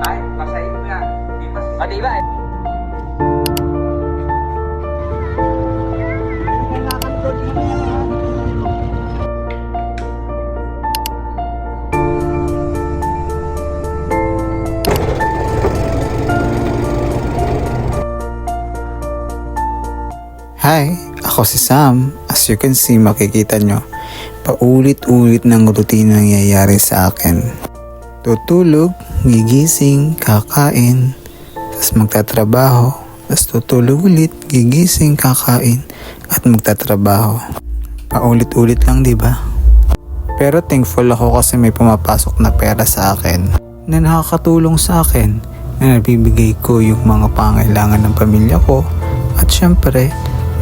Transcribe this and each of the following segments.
Ay, pasahin mo yan. Di ba? O, diba? Hi, ako si Sam. As you can see, makikita nyo, paulit-ulit ng routine nangyayari sa akin. Tutulog, gigising, kakain, tapos magtatrabaho, tapos tutulog ulit, gigising, kakain, at magtatrabaho. Paulit-ulit lang, di ba? Pero thankful ako kasi may pumapasok na pera sa akin na nakakatulong sa akin, na nabibigay ko yung mga pangailangan ng pamilya ko, at syempre,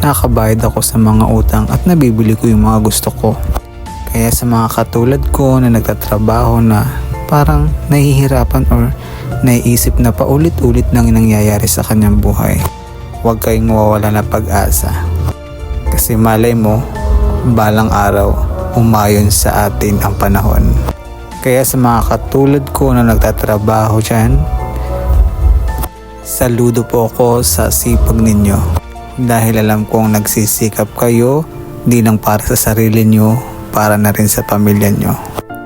nakabayad ako sa mga utang at nabibili ko yung mga gusto ko. Kaya sa mga katulad ko na nagtatrabaho na parang nahihirapan or naiisip na paulit-ulit nang nangyayari sa kanyang buhay, huwag kayong mawawala na pag-asa. Kasi malay mo, balang araw, umayon sa atin ang panahon. Kaya sa mga katulad ko na nagtatrabaho dyan, saludo po ako sa sipag ninyo. Dahil alam kong nagsisikap kayo, di lang para sa sarili nyo, para na rin sa pamilya nyo.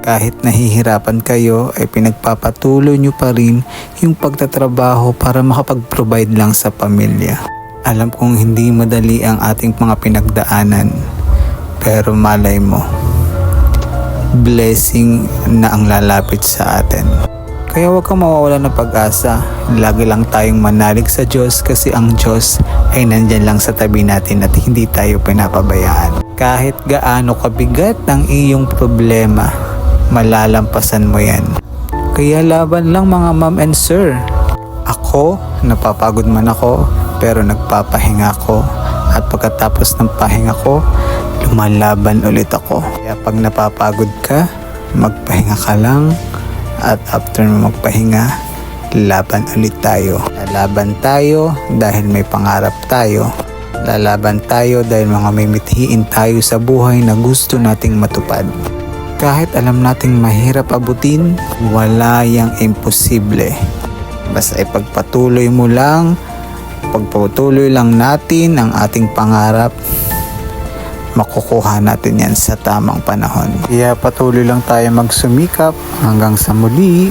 Kahit nahihirapan kayo, ay pinagpapatuloy nyo pa rin yung pagtatrabaho para makapag-provide lang sa pamilya. Alam kong hindi madali ang ating mga pinagdaanan, pero malay mo, blessing na ang lalapit sa atin. Kaya huwag kang mawawala ng pag-asa. Lagi lang tayong manalig sa Diyos kasi ang Diyos ay nandyan lang sa tabi natin at hindi tayo pinapabayaan. Kahit gaano kabigat ang iyong problema, malalampasan mo yan. Kaya laban lang mga ma'am and sir. Ako, napapagod man ako, pero nagpapahinga ako. At pagkatapos ng pahinga ko, lumalaban ulit ako. Kaya pag napapagod ka, magpahinga ka lang. At after mo magpahinga, laban ulit tayo. Lalaban tayo dahil may pangarap tayo. Lalaban tayo dahil mga may mithiin tayo sa buhay na gusto nating matupad. Kahit alam nating mahirap abutin, wala yang imposible. Basta ipagpatuloy mo lang, pagpatuloy lang natin ang ating pangarap, makukuha natin yan sa tamang panahon. Kaya patuloy lang tayo magsumikap hanggang sa muli.